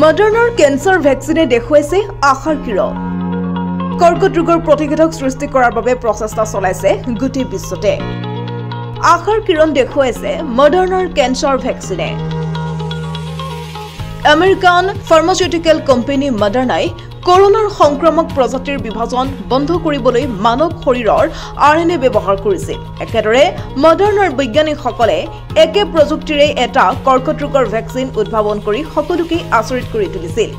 মডাৰ্ণাৰ cancer ভেকচিনে দেখুৱাইছে আশাৰ কিৰণ কৰ্কট ৰোগৰ প্ৰতিষেধক সৃষ্টি কৰাৰ বাবে প্ৰচেষ্টা চলাইছে গোটেই বিশ্বতে আশাৰ কিৰণ দেখুৱাইছে মডাৰ্ণাৰ কেন্সাৰ ভেকচিনে আমেৰিকান ফাৰ্মাচিউটিকেল কোম্পানী মডাৰ্ণাই কৰোনাৰ সংক্ৰামক প্ৰজাতিৰ বিভাজন বন্ধ কৰিবলৈ মানৱ শৰীৰৰ আৰএনএ ব্যৱহাৰ কৰিছিল একেদৰে মডাৰ্ণাৰ বৈজ্ঞানিকসকলে একে প্ৰযুক্তিৰে এটা কৰ্কট ৰোগৰ ভেকচিন উদ্ভাৱন কৰি সকলোকে আচৰিত কৰি তুলিছিল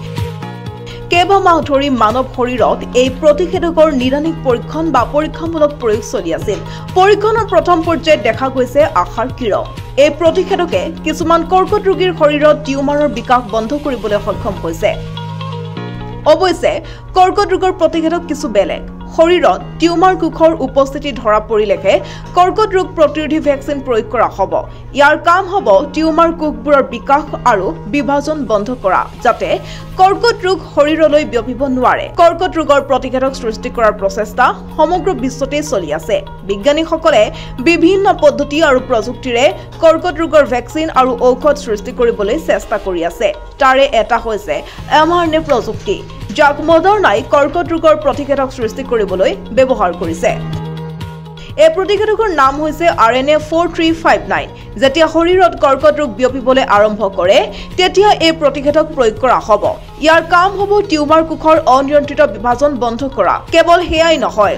কেইবামাহ ধৰি মানৱ শৰীৰত এই প্ৰতিষেধকৰ নিৰানিক পৰীক্ষণ বা পৰীক্ষামূলক প্ৰয়োগ চলি আছিল পৰীক্ষণৰ প্ৰথম পৰ্যায়ত দেখা গৈছে আশাৰ কিৰণ এই প্ৰতিষেধকে কিছুমান কৰ্কট ৰোগীৰ শৰীৰত টিউমাৰৰ বিকাশ বন্ধ কৰিবলৈ সক্ষম হৈছে অৱশ্যে কৰ্কট ৰোগৰ প্ৰতিষেধক কিছু বেলেগ শৰীৰত টিউমাৰ কোষৰ উপস্থিতি ধৰা পৰিলেহে কৰ্কট ৰোগ প্ৰতিৰোধী ভেকচিন প্ৰয়োগ কৰা হ'ব ইয়াৰ কাম হ'ব টিউমাৰ কোষবোৰৰ বিকাশ আৰু বিভাজন বন্ধ কৰা যাতে কৰ্কট ৰোগ শৰীৰলৈ বিয়পিব নোৱাৰে কৰ্কট ৰোগৰ প্ৰতিষেধক সৃষ্টি কৰাৰ প্ৰচেষ্টা সমগ্ৰ বিশ্বতে চলি আছে বিজ্ঞানীসকলে বিভিন্ন পদ্ধতি আৰু প্ৰযুক্তিৰে কৰ্কট ৰোগৰ ভেকচিন আৰু ঔষধ সৃষ্টি কৰিবলৈ চেষ্টা কৰি আছে তাৰে এটা হৈছে mRNA প্ৰযুক্তি যাক মডাৰ্ণাই কৰ্কট ৰোগৰ প্ৰতিষেধক সৃষ্টি কৰিবলৈ ব্যৱহাৰ কৰিছে এই প্ৰতিষেধকৰ নাম হৈছে RNA4359 যেতিয়া শৰীৰত কৰ্কট ৰোগ বিয়পিবলৈ আৰম্ভ কৰে তেতিয়া এই প্ৰতিষেধক প্ৰয়োগ কৰা হ'ব ইয়াৰ কাম হ'ব টিউমাৰ কোষৰ অনিয়ন্ত্ৰিত বিভাজন বন্ধ কৰা কেৱল হেয়াই নহয়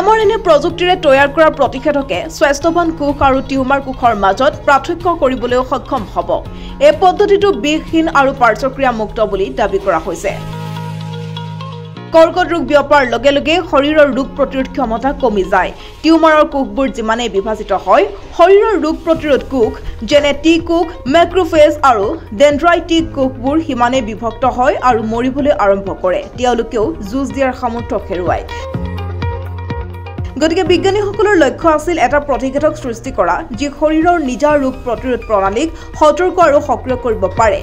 mRNA প্ৰযুক্তিৰে তৈয়াৰ কৰা প্ৰতিষেধকে স্বাস্থ্যৱান কোষ আৰু টিউমাৰ কোষৰ মাজত পাৰ্থক্য কৰিবলৈ সক্ষম হ'ব এই পদ্ধতিটো বিষহীন আৰু পাৰ্শ্বক্ৰিয়া মুক্ত বুলি দাবী কৰা হৈছে কৰ্কট ৰোগ বিয়পাৰ লগে লগে শৰীৰৰ ৰোগ প্ৰতিৰোধ ক্ষমতা কমি যায় টিউমাৰৰ কোষবোৰ যিমানে বিভাজিত হয় শৰীৰৰ ৰোগ প্ৰতিৰোধ কোষ যেনে টি কোষ মেক্ৰোফেজ আৰু ডেন্ড্ৰাইটিক কোষবোৰ সিমানে বিভক্ত হয় আৰু মৰিবলৈ আৰম্ভ কৰে তেওঁলোকেও যুঁজ দিয়াৰ সামৰ্থ্য হেৰুৱায় গতিকে বিজ্ঞানীসকলৰ লক্ষ্য আছিল এটা প্ৰতিষেধক সৃষ্টি কৰা যি শৰীৰৰ নিজা ৰোগ প্ৰতিৰোধ প্ৰণালীক সতৰ্ক আৰু সক্ৰিয় কৰিব পাৰে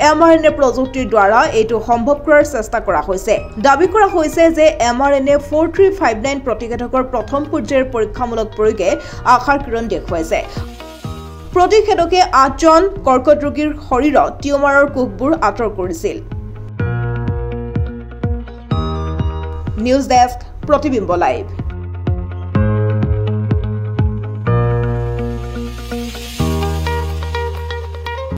mRNA প্ৰযুক্তিৰ দ্বাৰা এইটো সম্ভৱ কৰাৰ চেষ্টা কৰা হৈছে দাবী কৰা হৈছে যে mRNA4359 প্ৰতিষেধকৰ প্ৰথম পৰ্যায়ৰ পৰীক্ষামূলক প্ৰয়োগে আশাৰ কিৰণ দেখুৱাইছে প্ৰতিষেধকে 8জন কৰ্কট ৰোগীৰ শৰীৰত টিউমাৰৰ কোষবোৰ আঁতৰ কৰিছিল নিউজ ডেস্ক প্ৰতিবিম্ব লাইভ